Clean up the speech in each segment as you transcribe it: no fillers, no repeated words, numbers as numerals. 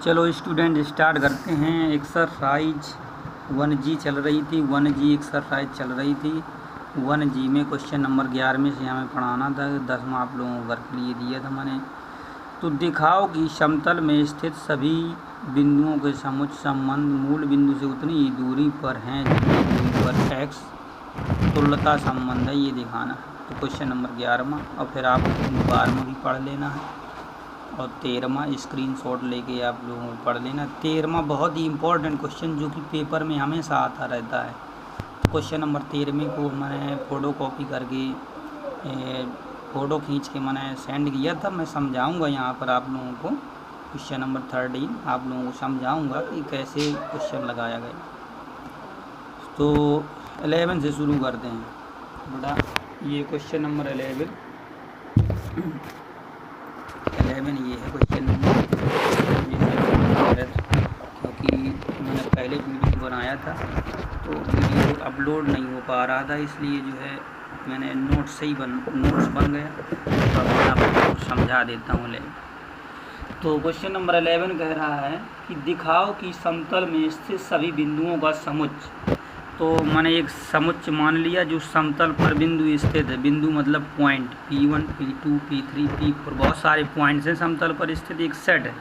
चलो student start करते हैं। एक्सरसाइज 1G चल रही थी, 1G एक्सरसाइज चल रही थी। 1G में क्वेश्चन नंबर 11 से हमें पढ़ाना था, 10वां आप लोगों को वर्क लिए दिया था मैंने। तो दिखाओ कि समतल में स्थित सभी बिंदुओं के समुच्च संबंध मूल बिंदु से उतनी ही दूरी पर हैं जितनी दूरी पर x तुल्यता संबंध है, ये दिखाना है। तो क्वेश्चन नंबर 11वां, और फिर आप 12वां भी पढ़ लेना है और 13वां स्क्रीनशॉट लेके आप लोगों को पढ़ लेना। 13वां बहुत ही इम्पोर्टेंट क्वेश्चन जो कि पेपर में हमेशा आता रहता है। क्वेश्चन नंबर 13वें को मैंने फ़ोटो कॉपी करके फ़ोटो खींच के मैंने सेंड किया था। मैं समझाऊंगा यहाँ पर आप लोगों को। क्वेश्चन नंबर 13 आप लोगों को समझाऊंगा कि कैसे क्वेश्चन लगाया गया। तो 11 से शुरू करते हैं बेटा। ये क्वेश्चन नंबर 11 ये है क्वेश्चन नंबर, क्योंकि मैंने पहले वीडियो बनाया था तो वीडियो अपलोड नहीं हो पा रहा था, इसलिए जो है मैंने नोट्स बन गया। तो अब मैं आपको समझा देता हूँ। तो क्वेश्चन नंबर 11 कह रहा है कि दिखाओ कि समतल में स्थित सभी बिंदुओं का समुच्च। तो मैंने एक समुच्च मान लिया जो समतल पर बिंदु स्थित है। बिंदु मतलब point P1, P2, P3, P4, बहुत सारे पॉइंट्स हैं समतल पर स्थित, एक सेट है।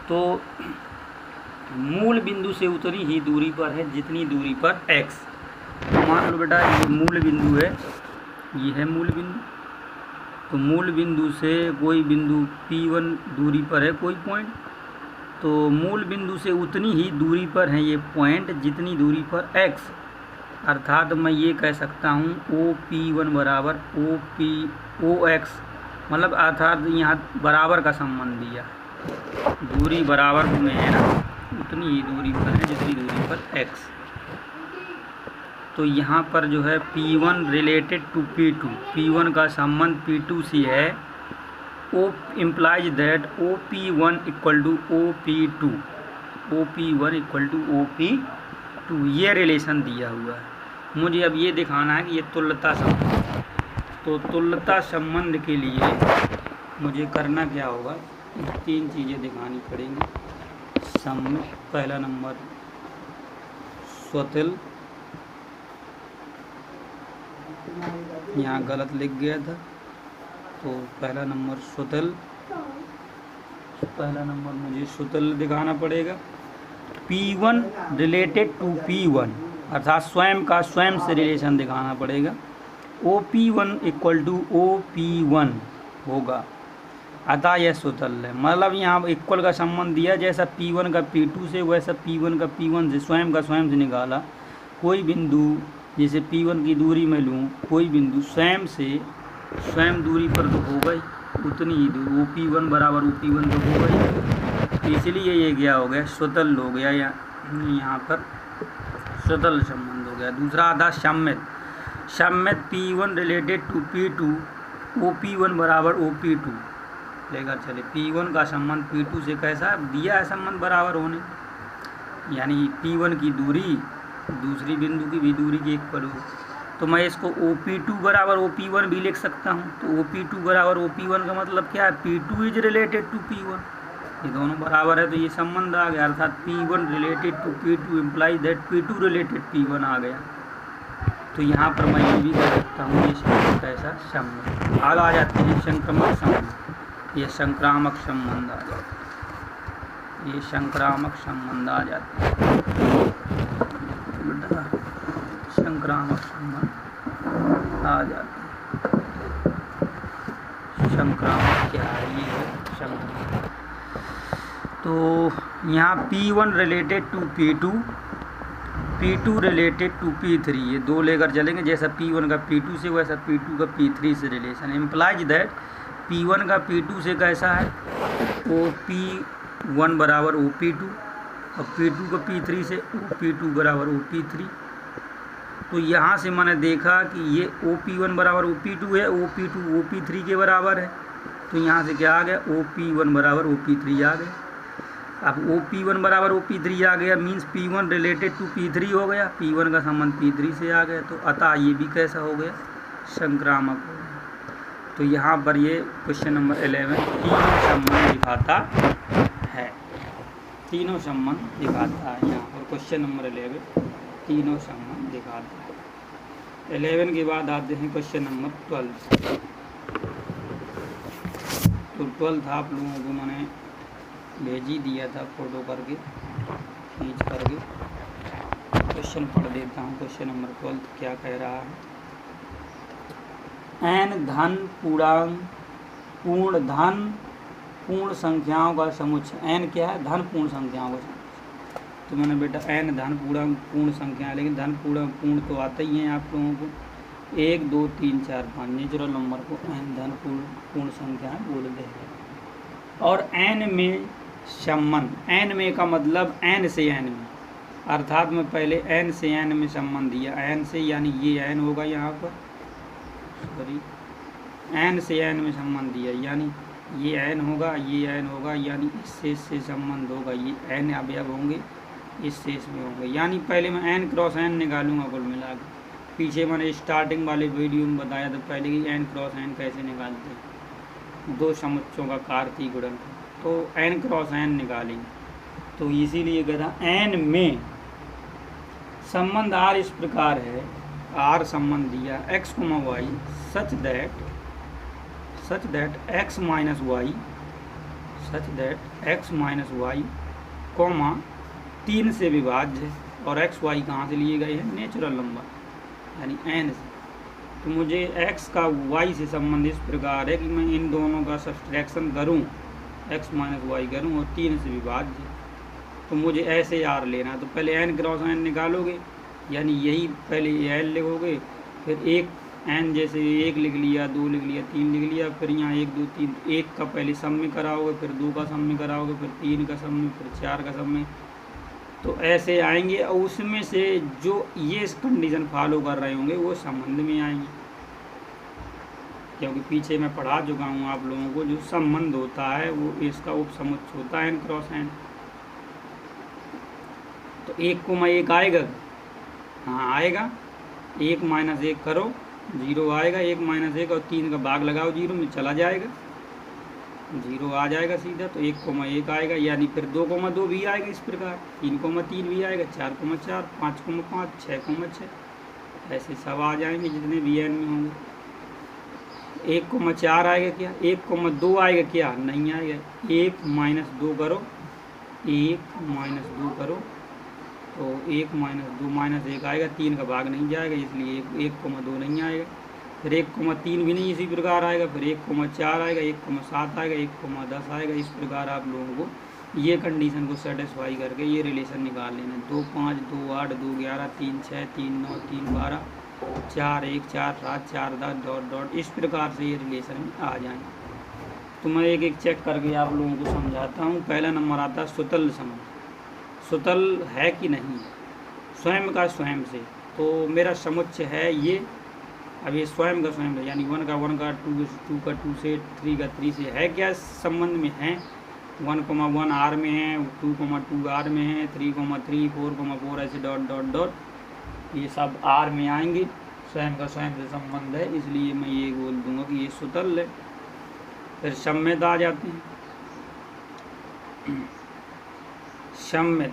तो मूल बिंदु से उतनी ही दूरी पर है जितनी दूरी पर x। तो मान लो बेटा ये मूल बिंदु है, ये है मूल बिंदु। तो मूल बिंदु से कोई बिंदु P1 दूरी पर है कोई पॉइंट, तो मूल बिंदु से उतनी ही दूरी पर है ये पॉइंट जितनी दूरी पर x। अर्थात मैं ये कह सकता हूँ OP1 बराबर OX, मतलब अर्थात यहाँ बराबर का संबंध दिया, दूरी बराबर में है ना, उतनी ही दूरी पर है जितनी दूरी पर x। तो यहाँ पर जो है P1 related to P2, P1 का संबंध P2 से है। O implies that OP1 equal to OP2, OP1 equal to OP2, ये रिलेशन दिया हुआ है। मुझे अब ये दिखाना है कि ये तुल्यता संबंध। तो तुल्यता संबंध के लिए मुझे करना क्या होगा, 3 चीज़ें दिखानी पड़ेंगी। पहला नंबर स्वतल, यहाँ गलत लिख गया था, तो पहला नंबर स्वतल, पहला नंबर मुझे स्वतल दिखाना पड़ेगा। P1 रिलेटेड टू P1, अर्थात स्वयं का स्वयं से रिलेशन दिखाना पड़ेगा। OP1 इक्वल टू OP1 होगा, अतः यह स्वतल है। मतलब यहाँ इक्वल का संबंध दिया, जैसा P1 का P2 से वैसा P1 का P1 से, स्वयं का स्वयं से निकाला। कोई बिंदु जैसे P1 की दूरी में लूँ, कोई बिंदु स्वयं से स्वयं दूरी पर तो होगा ही, उतनी ही दूरी OP1 बराबर OP1 तो होगा ही। तो इसलिए ये क्या हो गया, स्वतल हो गया, या यहाँ पर स्वतल संबंध हो गया। दूसरा आधा सम्मित, सम्मित P1 related to P2, OP1 बराबर OP2 लेकर चले। P1 का संबंध P2 से कैसा दिया है, संबंध बराबर होने, यानी P1 की दूरी दूसरी बिंदु की भी दूरी के इक्वल हो। तो मैं इसको OP2 बराबर OP1 भी लिख सकता हूँ। तो OP2 बराबर OP1 का मतलब क्या है, P2 is related to P1, ये दोनों बराबर है तो ये संबंध आ गया। अर्थात P1 related to P2 implies that P2 related P1 आ गया। तो यहाँ पर मैं ये भी कह सकता हूँ ये संबंध कैसा संबंध। आगे आ जाते हैं संक्रामक संबंध, ये संक्रामक संबंध आ जाता है, ये संक्रामक संबंध आ जाता है। संक्रामक संबंध आ जाता है। संक्रामक क्या है, ये है संक्रामक। तो यहाँ P1 related to P2, P2 related to P3, ये दो लेकर चलेंगे। जैसा P1 का P2 से वैसा P2 का P3 से रिलेशन इम्प्लाइज दैट P1 का P2 से कैसा है, OP1 बराबर OP2, और P2 का P3 से OP2 बराबर OP3। तो यहाँ से मैंने देखा कि ये OP1 बराबर OP2 है, OP2 OP3 के बराबर है। तो यहाँ से क्या आ गया, OP1 बराबर OP3 आ गया। अब OP1 बराबर OP3 आ गया, means P1 related to P3 हो गया, P1 का संबंध P3 से आ गया। तो अतः ये भी कैसा हो गया, संक्रामक हो गया। तो यहाँ पर ये क्वेश्चन नंबर 11 तीन संबंध दिखाता है। तीनों संबंध दिखाता है यहाँ पर। क्वेश्चन नंबर 11 तीनों संबंध दिखाता है। 11 के बाद आते हैं क्वेश्चन नंबर 12। तो 12 आप लोगों को मैंने भेज ही दिया था फोटो करके, खींच करके। क्वेश्चन पढ़ देता हूँ। क्वेश्चन नंबर 12 क्या कह रहा है। n धन पूर्णांक पूर्ण धन पूर्ण संख्याओं का समुच्चय। n क्या है? धन पूर्ण संख्याओं का समुच्चय। तो मैंने बेटा n धन पूर्णांक पूर्ण संख्या, लेकिन धन पूर्ण तो आता ही है आप लोगों को। 1 2 3 4 5 नेचुरल नंबर को n धन पूर्ण संख्याएं बोलते हैं। और n में संबंध, n में का मतलब n से n में, अर्थात मैं पहले n से n में संबंध दिया। n से यानी ये n होगा यहाँ पर, सॉरी n से n में संबंध दिया, यानी ये n होगा, ये n होगा, यानी इस शेष से संबंध होगा। ये n अवयव होंगे, इस शेष में होंगे। यानी पहले मैं n क्रॉस n निकालूंगा कुल मिला के। पीछे मैंने स्टार्टिंग वाले वीडियो में बताया था पहले कि n क्रॉस n कैसे निकालते हैं। दो समुच्चयों का कार्तीय गुणनफल, तो n क्रॉस n निकालेंगे। तो इसीलिए कहता n में संबंध r इस प्रकार है। r संबंध दिया x, y such that x minus y comma 3 से विभाज्य है। और x y कहाँ से लिए गए हैं? नेचुरल नंबर यानी n से। तो मुझे x का y से संबंध इस प्रकार है कि मैं इन दोनों का सब्सट्रैक्शन करूं, x माइनस वाई करूं और 3 से विभाज्य। तो मुझे ऐसे r लेना है। तो पहले n क्रॉस n निकालोगे, यानी यही पहले n लिखोगे, फिर एक n जैसे 1 लिख लिया, 2 लिख लिया, 3 लिख लिया, फिर यहाँ 1 2 3 1 का पहले सम में कराओगे, फिर 2 का सम में कराओगे, फिर 3 का सम में, फिर 4 का सम में। तो ऐसे आएंगे और उसमें से जो ये कंडीशन फॉलो कर रहे होंगे वो संबंध में आएंगे। क्योंकि पीछे मैं पढ़ा चुका हूँ आप लोगों को, जो संबंध होता है वो इसका उपसमुच्चय होता है n क्रॉस n। तो 1 को मैं 1 आएगा, हाँ आएगा। 1 माइनस 1 करो 0 आएगा, 1 माइनस 1 और 3 का भाग लगाओ 0 में, चला जाएगा, 0 आ जाएगा सीधा। तो 1 को 1 आएगा, यानी फिर 2 को 2 भी आएगा इस प्रकार, 3 को 3 भी आएगा, 4 को 4, 5 को 5, 6 को 6, ऐसे सब आ जाएंगे जितने भी n में होंगे। 1 को 4 आएगा क्या? 1 को 2 आएगा क्या? नहीं आएगा। 1 माइनस 2 करो, 1 माइनस 2 करो, तो 1 माइनस 2 माइनस 1 आएगा, 3 का भाग नहीं जाएगा, इसलिए 1 को 2 नहीं आएगा। फिर 1 को 3 भी नहीं इसी प्रकार आएगा, फिर 1 को 4 आएगा, 1 को 7 आएगा, 1 को 10 आएगा। इस प्रकार आप लोगों को ये कंडीशन को सेटिस्फाई करके ये रिलेशन निकाल लेना। 2 5 2 8 2 11 3 6 3 9 3 12 4 1 4 7 4 10 डॉट डॉट, इस प्रकार से ये रिलेशन में आ जाएंगे। तो मैं एक एक चेक करके आप लोगों को समझाता हूँ। पहला नंबर आता है सुतल संबंध। सुतल है कि नहीं, स्वयं का स्वयं से। तो मेरा समुच्चय है ये, अब ये स्वयं का स्वयं है, यानी 1 का 1 का 2 का 2 से, 3 का 3 से है क्या संबंध में है। 1,1 r में है, 2,2 r में है, 3,3 4,4 ऐसे डॉट डॉट डॉट ये सब r में आएंगे। स्वयं का स्वयं से संबंध है, इसलिए मैं ये बोल दूंगा कि ये सुतल है। फिर सम्मित आ जाते हैं। सम्मित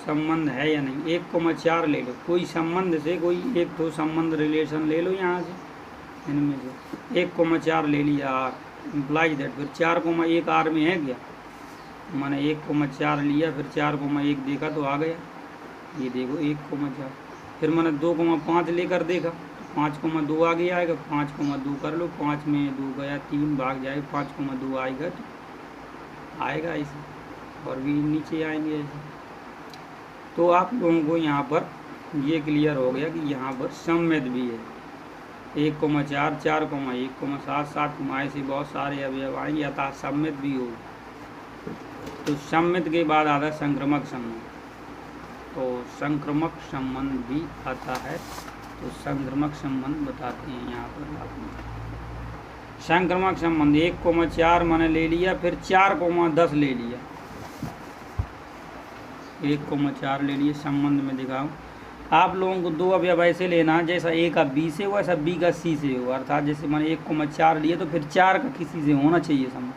संबंध है या नहीं। 1,4 ले लो, कोई संबंध से कोई एक तो संबंध रिलेशन ले लो यहाँ से, इनमें से 1,4 ले लिया r इम्प्लाइज दैट। फिर 4,1 r में है क्या, मैंने 1,4 लिया, फिर 4,1 देखा तो आ गया, ये देखो 1,4। फिर मैंने 2,5 लेकर देखा, 5,2 आगे आएगा, 5,2 कर लो, 5 में 2 गया, 3 भाग जाएगा, 5,2 आएगा तो आएगा ऐसे, और भी नीचे आएंगे ऐसे। तो आप लोगों को यहाँ पर ये क्लियर हो गया कि यहाँ पर सम्मित भी है। 1,4 4,1,7 7 ऐसे बहुत सारे अवयव आएंगे, अतः सम्मित भी हो। तो सम्मित के बाद आता है संक्रमक संबंध। तो संक्रमक संबंध भी आता है। तो संक्रमक संबंध बताते हैं यहाँ पर आपको। संक्रमक संबंध 1,4 मैंने ले लिया, फिर 4,10 ले लिया, 1,4 ले लिए। संबंध में दिखाऊं आप लोगों को, 2 अवयव ऐसे लेना जैसा A का B से हो, ऐसा B का C से हो। अर्थात जैसे मैंने 1,4 लिया तो फिर 4 का किसी से होना चाहिए संबंध।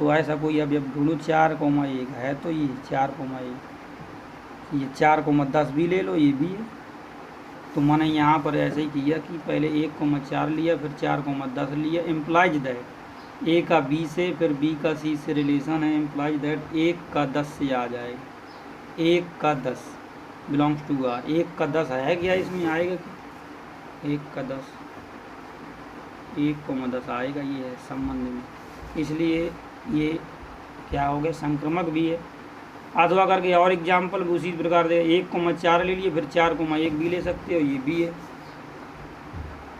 तो ऐसा कोई अभी अब ढूंढो 4,1 है, तो ये 4,1, ये 4,10 भी ले लो, ये भी है। तो मैंने यहाँ पर ऐसे ही किया कि पहले 1,4 लिया, फिर 4,10 लिया। इम्प्लाइज दैट ए का बी से, फिर बी का सी से रिलेशन है, इम्प्लाइज दैट 1 का 10 से आ जाएगा। 1 का 10 बिलोंग्स टू आर। 1 का 10 है क्या, इसमें आएगा क्या? 1 का 10, 1,10 आएगा, ये है संबंध में, इसलिए ये क्या हो गया, संक्रमक भी है। अथवा करके और एग्जाम्पल उसी प्रकार दे, 1,4 ले लिए, फिर 4,1 भी ले सकते हो, ये भी है।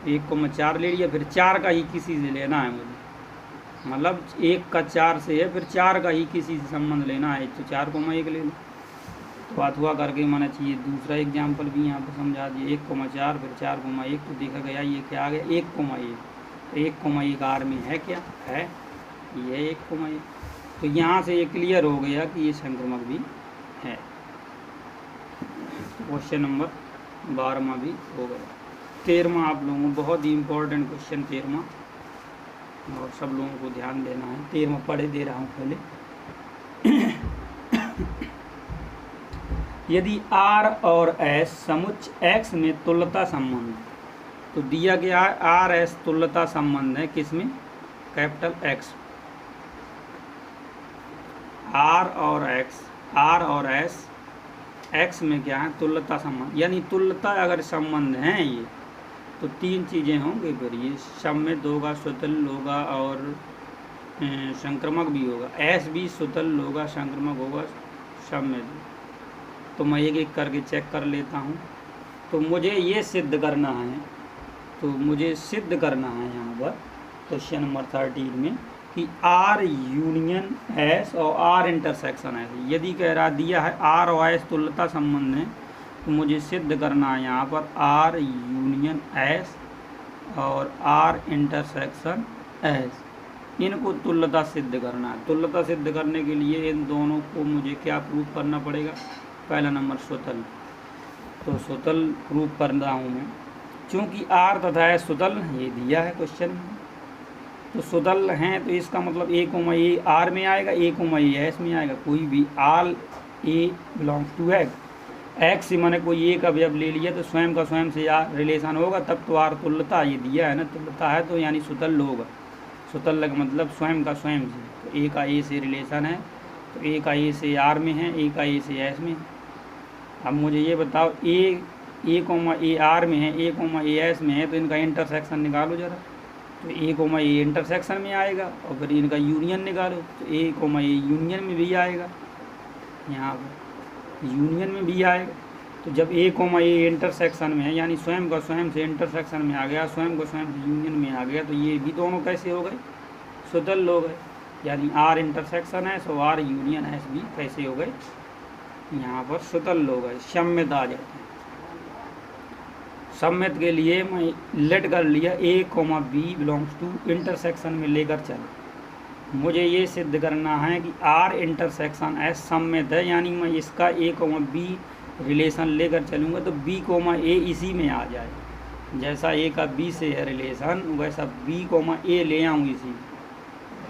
1,4 ले लिया, फिर 4 का ही किसी से लेना है मुझे, मतलब 1 का 4 से है, फिर 4 का ही किसी से संबंध लेना है, तो 4,1 ले लो। तो अथवा करके माना चाहिए दूसरा एग्जाम्पल भी यहाँ पर समझा दिए। 1,4 फिर 4,1, तो देखा गया ये क्या आ गया, 1,1। तो 1,1 आर में है क्या, है, ये 1,1। तो यहाँ से ये क्लियर हो गया कि ये संक्रमक भी है। क्वेश्चन नंबर 12वां भी हो गया। 13वां आप लोगों को बहुत ही इम्पोर्टेंट क्वेश्चन 13वां, और सब लोगों को ध्यान देना है। 13वां पढ़े दे रहा हूँ पहले। यदि आर और एस समुच्च एक्स में तुल्यता संबंध, तो दिया गया है आर एस तुल्यता संबंध है किसमें, कैपिटल एक्स। आर और एस एक्स में क्या है, तुल्यता संबंध, यानी तुल्यता अगर संबंध है ये, तो 3 चीज़ें होंगी, फिर ये सम्मित होगा, स्वतल होगा, और संक्रमक भी होगा। एस भी स्वतल होगा, संक्रमक होगा, सम्मित। तो मैं एक एक करके चेक कर लेता हूँ। तो मुझे ये सिद्ध करना है, यहाँ पर क्वेश्चन नंबर 13 में कि आर यूनियन एस और आर इंटरसेक्शन एस। यदि कह रहा दिया है आर और एस तुल्यता संबंध है, तो मुझे सिद्ध करना है यहाँ पर आर यूनियन एस और आर इंटरसेक्शन एस, इनको तुल्यता सिद्ध करना है। तुल्यता सिद्ध करने के लिए इन दोनों को मुझे क्या प्रूफ करना पड़ेगा, पहला नंबर स्वतल। तो स्वतल प्रूफ कर रहा हूँ मैं, चूँकि आर तथा एस स्वतल ये दिया है क्वेश्चन में, तो स्वतल हैं, तो इसका मतलब 1,a आर में आएगा, 1,a एस में आएगा। कोई भी R A belongs to X से मैंने कोई एक अवयव ले लिया, तो स्वयं का स्वयं से आर रिलेशन होगा, तब तो आर तुल्यता, ये दिया है ना, तुल्यता है तो यानी स्वतल होगा। स्वतल का मतलब स्वयं का स्वयं से, तो ए का ए से रिलेशन है, तो ए का ए से आर में है, ए का ए से एस में। अब मुझे ये बताओ, ए आर में है, ए एस में है, तो इनका इंटरसेक्शन निकालो जरा। तो ए इंटरसेक्शन में आएगा, और फिर इनका यूनियन निकालो, तो ए यूनियन में भी आएगा, यहाँ पर यूनियन में भी आएगा। तो जब ए इंटरसेक्शन में है, यानी स्वयं का स्वयं से इंटरसेक्शन में आ गया, स्वयं का स्वयं से यूनियन में आ गया, तो ये भी दोनों कैसे हो गए, स्वतल हो गए। यानी आर इंटरसेक्शन एस और आर यूनियन एस भी कैसे हो गए, यहाँ पर स्वतल हो गए, सम्मित आ जाते हैं। सम्मित के लिए मैं लेट कर लिया, A B belongs to intersection में लेकर चल। मुझे ये सिद्ध करना है कि आर इंटरसेक्शन एस सम्मित है, यानी मैं इसका ए बी रिलेशन लेकर चलूँगा, तो बी ए इसी में आ जाए। जैसा ए का बी से है रिलेशन, वैसा बी ए ले आऊँ इसी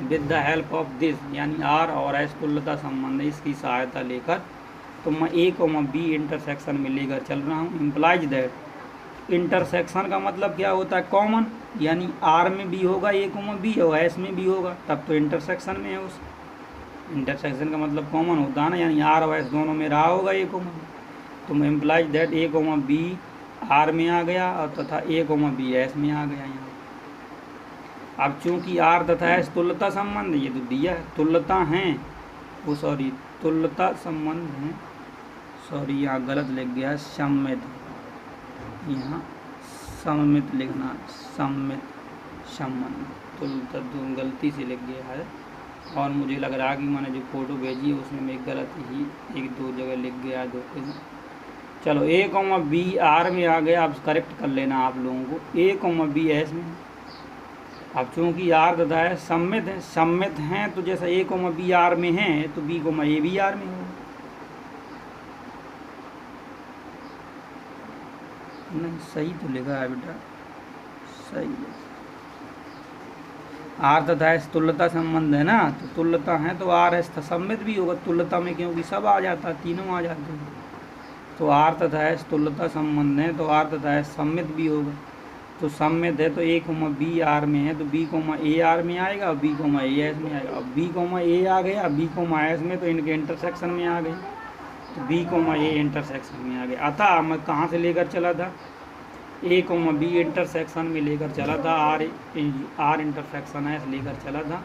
with the help of this, यानी आर और एस तुल्यता संबंध, इसकी सहायता लेकर, तो मैं ए बी इंटरसेक्शन में लेकर चल रहा हूँ। इम्प्लाइज दैट, इंटरसेक्शन का मतलब क्या होता है, कॉमन, यानी आर में भी होगा ए बी और एस में भी होगा, तब तो इंटरसेक्शन में है। उस इंटरसेक्शन का मतलब कॉमन होता है ना, यानी आर और एस दोनों में रहा होगा ए तो मैं implies that A B R में आ गया, और तथा ए बी एस में आ गया यहाँ। अब चूंकि आर तथा एस तुल्यता संबंध, ये तो दिया है, तुल्यता हैं, वो सॉरी तुल्यता संबंध है, सॉरी यहाँ गलत लिख गया, सम्मित, यहाँ सम्मित लिखना, सम्मित संबंध, तुल्यता गलती से लिख गया है, और मुझे लग रहा है कि मैंने जो फ़ोटो भेजी है उसमें मैं गलत ही 1-2 जगह लिख गया है, 2 कहीं। चलो ए बी आर में आ गया, अब करेक्ट कर लेना आप लोगों को, ए बी एस में। अब चूँकि आर तथा है सम्मित हैं, तो जैसा ए बी आर में है, तो बी ए भी आर में होगा। नहीं, सही तो लिखा है बेटा, सही है। आर तथा एस तुल्यता संबंध है ना, तो तुल्यता है तो आर एस सममित भी होगा तुल्यता में, क्योंकि सब आ जाता है, तीनों आ जाते हैं। तो आर तथा एस तुल्यता संबंध है तो आर तथा एस सममित भी होगा। तो सममित है तो ए कोमा बी आर में है तो बी कोमा ए आर में आएगा और बी कोमा ए एस में आएगा। अब बी कोमा ए आ गया, बी कोमा एस में, तो इनके इंटरसेक्शन में आ गए, तो बी कोमा ए इंटरसेक्शन में आ गए। अतः मैं कहाँ से लेकर चला था, ए कोमा बी इंटरसेक्शन में लेकर चला था, आर इंटरसेक्शन एस लेकर चला था,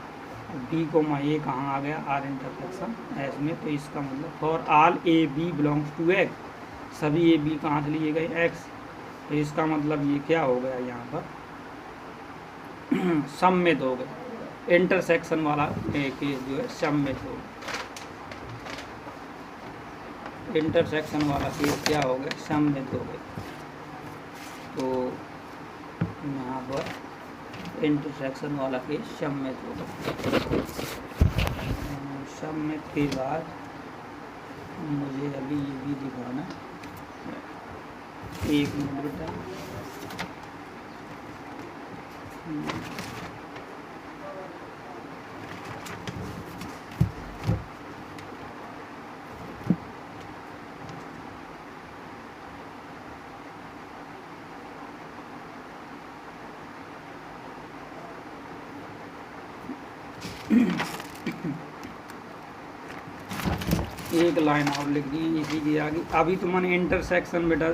बी कोमा ए कहाँ आ गया, आर इंटरसेक्शन एस में। तो इसका मतलब for all A B belongs to X, सभी ए बी कहाँ से लिए गए, एक्स। तो इसका मतलब ये क्या हो गया यहाँ पर सममित हो गया, इंटरसेक्शन वाला केस जो है सममित हो गया, इंटरसेक्शन वाला केस क्या हो गया, सममित हो गया। तो यहाँ पर इंटरसेक्शन वाला केस सममित हो गया। सममित के बाद मुझे अभी ये भी दिखाना, एक मिनट बेटा, एक लाइन और लिख दी इसी के आगे। अभी तो मैंने इंटरसेक्शन बेटा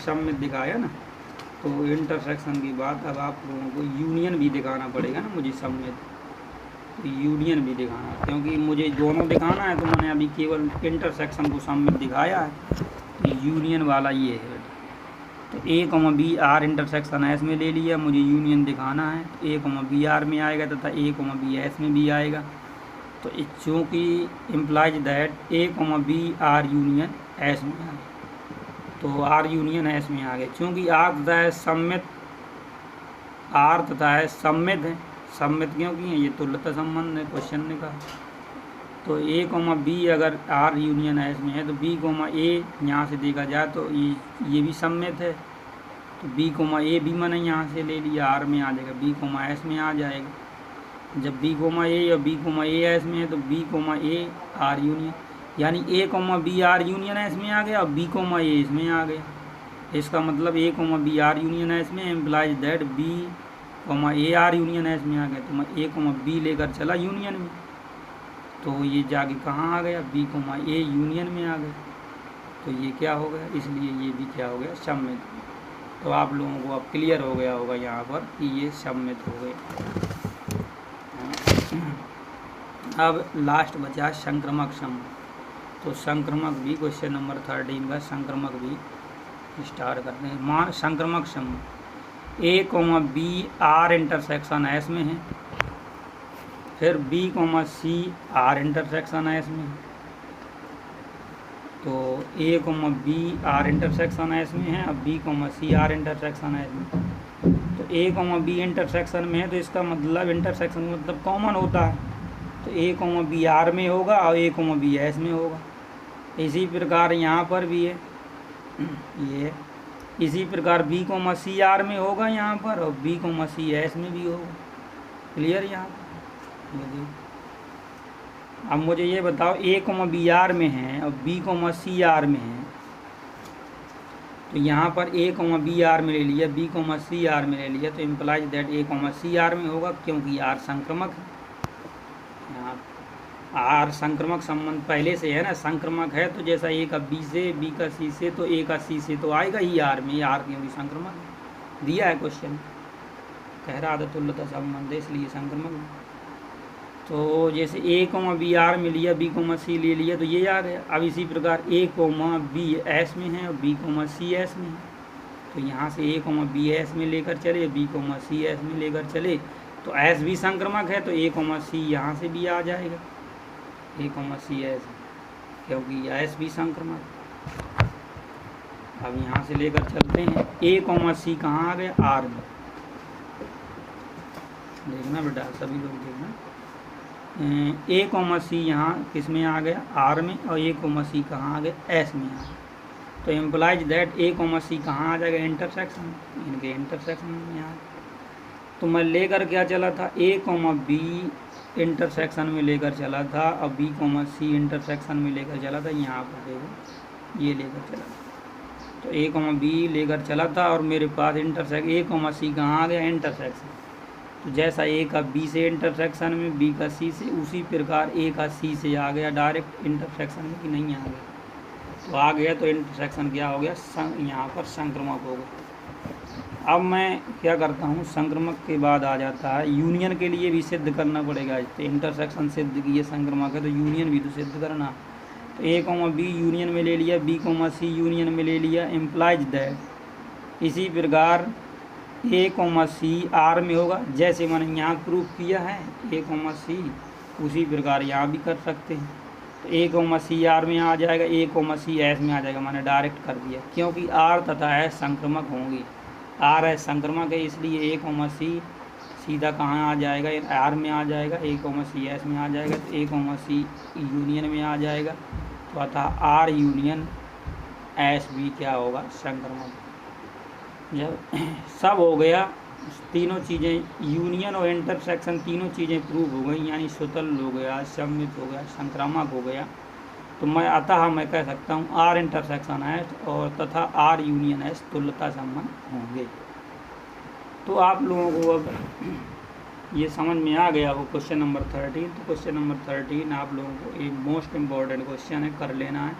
सममित दिखाया ना, तो इंटरसेक्शन की बात अब आप लोगों को यूनियन भी दिखाना पड़ेगा ना मुझे सममित, तो यूनियन भी दिखाना, क्योंकि मुझे दोनों दिखाना है। तो मैंने अभी केवल इंटरसेक्शन को सममित दिखाया है, तो यूनियन वाला ये है। तो A comma B R intersection S में ले लिया, मुझे यूनियन दिखाना है। तो ए कोमा बी आर में आएगा तथा ए कोमा बी एस में भी आएगा। तो चूँकि implies that A comma B R union S में आ गया, तो आर यूनियन एस में आ गए। चूँकि आर तथा एस सममित, आर तथा एस सममित है, सममित क्योंकि है, ये तुल्यता संबंध है क्वेश्चन ने कहा। तो ए कोमा बी अगर आर यूनियन एस में है तो बी कोमा ए यहाँ से देखा जाए तो ये भी सममित है, तो बी कोमा ए भी मैंने यहाँ से ले लिया, आर में आ जाएगा, बी कोमा एस में आ जाएगा। जब बी कोमा ए या बी कोमा ए एस में है तो B comma A R union, यानी A comma B R union S में आ गया और बी कोमा ए इसमें आ गया। इसका मतलब A comma B R union S में implies that B comma A R union S में आ गया। तो मैं ए कोमा बी लेकर चला यूनियन में, तो ये जाके कहाँ आ गया, बी कोमा ए यूनियन में आ गया। तो ये क्या हो गया, इसलिए ये भी क्या हो गया, सममित। तो आप लोगों को अब क्लियर हो गया होगा यहाँ पर कि ये सममित हो गए। अब लास्ट बचा संक्रमक संबंध। तो संक्रमक भी क्वेश्चन नंबर 13 का संक्रमक भी स्टार्ट करते हैं। मान संक्रमक संबंध A comma B R intersection S में है, फिर B comma C R intersection S में है। तो A comma B R intersection S में है, अब B comma C R intersection S में। तो ए कोमा बी इंटरसेक्शन में है तो इसका मतलब इंटरसेक्शन मतलब कॉमन होता है, तो ए कोमा बी आर में होगा और ए कोमा बी एस में होगा। इसी प्रकार यहाँ पर भी है, ये इसी प्रकार बी कोमा सी आर में होगा यहाँ पर और बी कोमा सी एस में भी होगा। क्लियर यहाँ पर, ये देखो। अब मुझे ये बताओ ए कोमा बी आर में है और बी कोमा सी आर में है, तो यहाँ पर ए कोमा बी आर में ले लिया, बी कोमा सी आर में ले लिया, तो implies that A comma C R में होगा, क्योंकि आर संक्रमक है। यहाँ आर संक्रमक संबंध पहले से है ना, संक्रमक है तो जैसा ए का बी से, बी का सी से, तो ए का सी से तो आएगा ही आर में, आर क्योंकि संक्रमक है। दिया है क्वेश्चन, कह रहा था तुल्यता संबंध है इसलिए संक्रमक है। तो जैसे ए कोमा बी आर में लिया, बी कोमा सी ले लिया, तो ये आ गया। अब इसी प्रकार ए कोमा बी एस में है और बी कोमा सी एस में है, तो यहाँ से ए कोमा बी एस में लेकर चले, बी कोमा सी एस में लेकर चले, तो एस भी संक्रमक है तो ए कोमा सी यहाँ से भी आ जाएगा, ए कोमा सी एस, क्योंकि एस भी संक्रमक। अब यहाँ से लेकर चलते हैं, ए कोमा सी कहाँ आ गया, आर में। देखना बेटा, सभी लोग देखना, ए कोमा सी यहाँ किस में आ गया, आर में, और ए कोमा सी कहाँ आ गया, एस में आ गया। तो implies that A comma C कहाँ आ जाएगा, इंटरसेक्शन, इनके इंटरसेक्शन में यहाँ। तो मैं लेकर क्या चला था, ए कॉमा बी इंटरसेक्शन में लेकर चला था, और बी कॉमा सी इंटरसेक्शन में लेकर चला था। यहाँ पर देखो ये लेकर चला था, तो ए कॉमा बी लेकर चला था और मेरे पास इंटरसेक्शन ए कॉमा सी कहाँ आ गया, इंटरसेक्शन। तो जैसा ए का बी से इंटरसेक्शन में, बी का सी से, उसी प्रकार ए का सी से आ गया डायरेक्ट इंटरसेक्शन में कि नहीं आ गया, तो आ गया। तो इंटरसेक्शन क्या हो गया, यहाँ पर संक्रामक हो गया। अब मैं क्या करता हूँ, संक्रामक के बाद आ जाता है यूनियन के लिए भी सिद्ध करना पड़ेगा। तो इंटरसेक्शन सिद्ध किए संक्रामक है, तो यूनियन भी तो सिद्ध करना। तो ए कॉमा बी यूनियन में ले लिया, बी कॉमा सी यूनियन में ले लिया, इम्प्लाइज दैट। इसी प्रकार ए कॉमा सी आर में होगा, जैसे मैंने यहाँ प्रूफ किया है ए कॉमा सी, उसी प्रकार यहाँ भी कर सकते हैं। तो ए कॉमा सी आर में आ जाएगा, ए कॉमा सी एस में आ जाएगा, मैंने डायरेक्ट कर दिया, क्योंकि आर तथा एस संक्रामक होंगे। आर एस संक्रामक है, इसलिए ए कॉमा सी सीधा कहाँ आ जाएगा, आर में आ जाएगा, ए कॉमा सी एस में आ जाएगा, तो ए कॉमा सी यूनियन में आ जाएगा। तो अतः आर यूनियन एस भी क्या होगा, संक्रामक। जब सब हो गया, तीनों चीज़ें यूनियन और इंटरसेक्शन तीनों चीज़ें प्रूव हो गई, यानी सुतल हो गया, सम्मित हो गया, संक्रामक हो गया, तो मैं अतः मैं कह सकता हूँ आर इंटरसेक्शन एस और तथा आर यूनियन एस तुल्यता संबंध होंगे। तो आप लोगों को अब ये समझ में आ गया हो क्वेश्चन नंबर 13। तो क्वेश्चन नंबर 13 आप लोगों को एक मोस्ट इम्पॉर्टेंट क्वेश्चन है, कर लेना है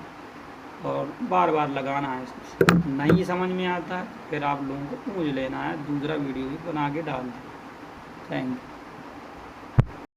और बार बार लगाना है। नहीं समझ में आता है फिर आप लोगों को पूछ लेना है, दूसरा वीडियो भी बना के डाल दें। Thank you.